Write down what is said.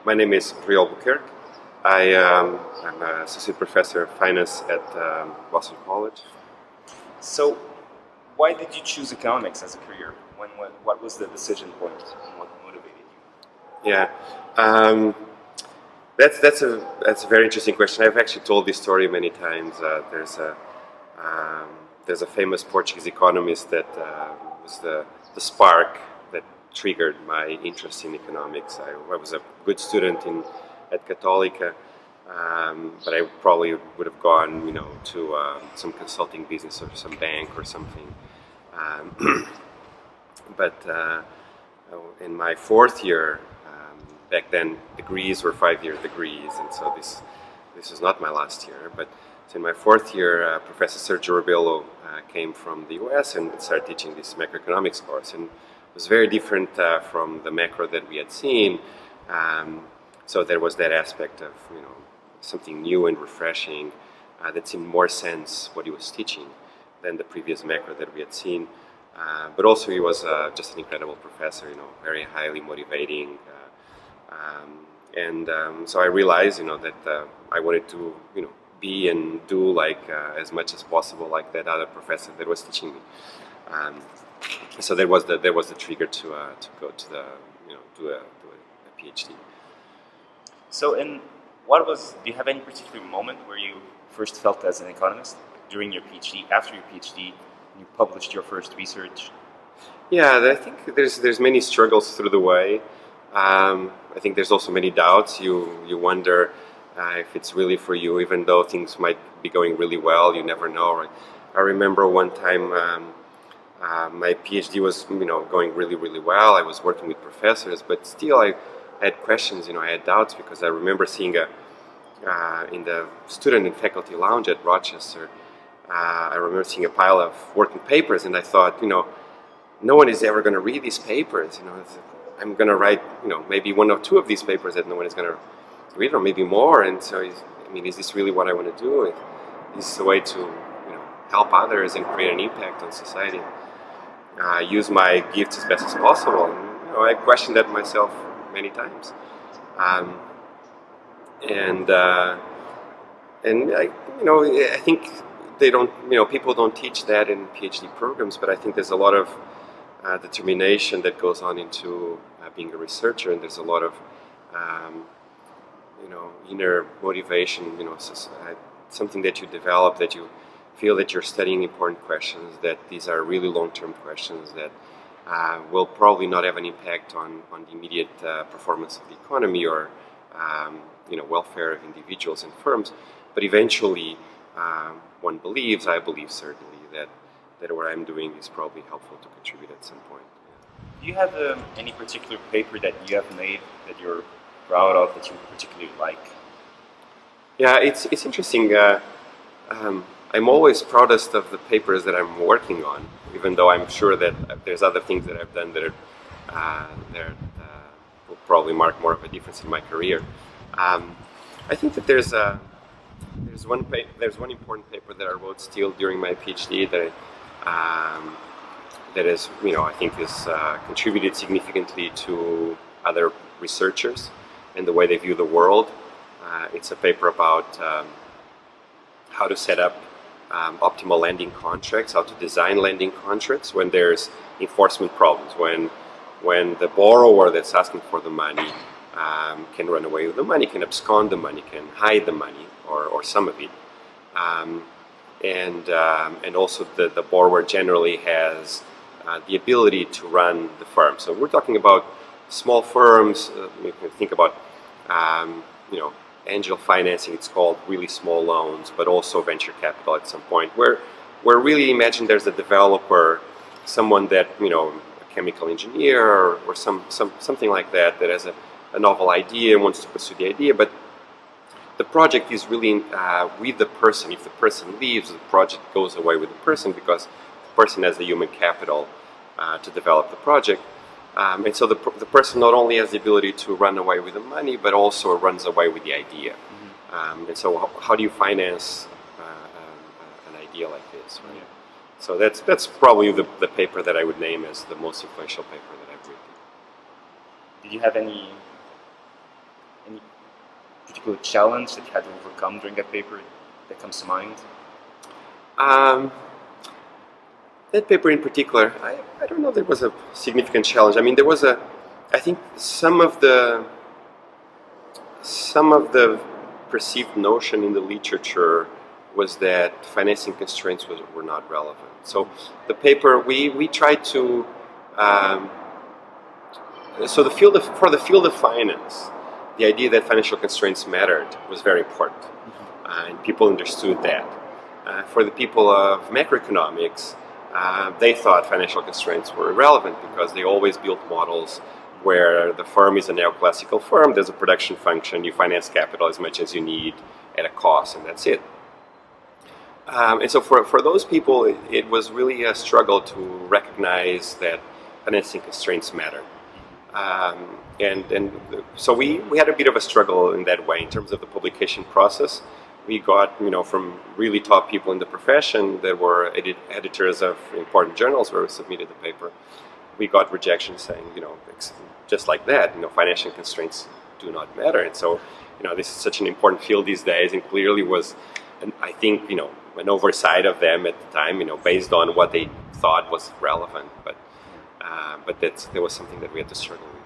My name is Rui Albuquerque. I'm an associate professor of finance at Boston College. So, why did you choose economics as a career? What was the decision point and what motivated you? Yeah, that's a very interesting question. I've actually told this story many times. There's a famous Portuguese economist that was the spark that triggered my interest in economics. I was a good student at Católica, but I probably would have gone, to some consulting business or some bank or something. But in my fourth year, back then degrees were 5-year degrees, and so this was not my last year. But so in my fourth year, Professor Sergio Rebelo came from the US and started teaching this macroeconomics course, and it was very different from the macro that we had seen. So there was that aspect of something new and refreshing that seemed more sense what he was teaching than the previous macro that we had seen. But also he was just an incredible professor, very highly motivating. So I realized, that I wanted to, be and do as much as possible like that other professor that was teaching me. So there was the trigger to go to the, do a PhD. So, do you have any particular moment where you first felt as an economist during your PhD, after your PhD, you published your first research? Yeah, I think there's many struggles through the way. I think there's also many doubts. You wonder if it's really for you, even though things might be going really well. You never know. Right? I remember one time my PhD was going really, really well. I was working with professors, but still I had questions. I had doubts because I remember seeing in the student and faculty lounge at Rochester. I remember seeing a pile of working papers, and I thought, no one is ever going to read these papers. I'm going to write, maybe one or two of these papers that no one is going to read, or maybe more. And so, is this really what I want to do? Is this a way to, help others and create an impact on society? Use my gifts as best as possible. And, I questioned that myself many times. I think they don't, people don't teach that in PhD programs, but I think there's a lot of determination that goes on into being a researcher, and there's a lot of inner motivation, something that you develop, that you feel that you're studying important questions, that these are really long-term questions that will probably not have an impact on the immediate performance of the economy or welfare of individuals and firms, but eventually I believe certainly that what I'm doing is probably helpful to contribute at some point. Do you have any particular paper that you have made that you're proud of, that you particularly like? Yeah, it's interesting. I'm always proudest of the papers that I'm working on, even though I'm sure that there's other things that I've done that will probably mark more of a difference in my career. I think that there's one important paper that I wrote still during my PhD that is, I think is contributed significantly to other researchers and the way they view the world. It's a paper about how to set up optimal lending contracts, how to design lending contracts when there's enforcement problems, when the borrower that's asking for the money can run away with the money, can abscond the money, can hide the money or some of it. And also the borrower generally has the ability to run the firm. So we're talking about small firms. You can think about angel financing. It's called really small loans, but also venture capital at some point. Where really imagine there's a developer, someone that a chemical engineer or something like that has a novel idea and wants to pursue the idea, but the project is really with the person. If the person leaves, the project goes away with the person because the person has the human capital to develop the project. And so the person not only has the ability to run away with the money, but also runs away with the idea. Mm-hmm. And so how do you finance an idea like this? Right? Yeah. So that's probably the paper that I would name as the most influential paper that I've written. Did you have any particular challenge that you had to overcome during that paper that comes to mind? That paper in particular, I don't know if there was a significant challenge. I mean, there was I think some of the perceived notion in the literature was that financing constraints were not relevant. So the paper, we tried to, so for the field of finance, the idea that financial constraints mattered was very important, and people understood that. For the people of macroeconomics, they thought financial constraints were irrelevant because they always built models where the firm is a neoclassical firm, there's a production function, you finance capital as much as you need at a cost, and that's it. And so for those people, it was really a struggle to recognize that financing constraints matter. And so we had a bit of a struggle in that way in terms of the publication process. We got, from really top people in the profession that were editors of important journals where we submitted the paper. We got rejection saying, just like that, financial constraints do not matter. And so, this is such an important field these days, and clearly was, I think, an oversight of them at the time, based on what they thought was relevant. But that was something that we had to struggle with.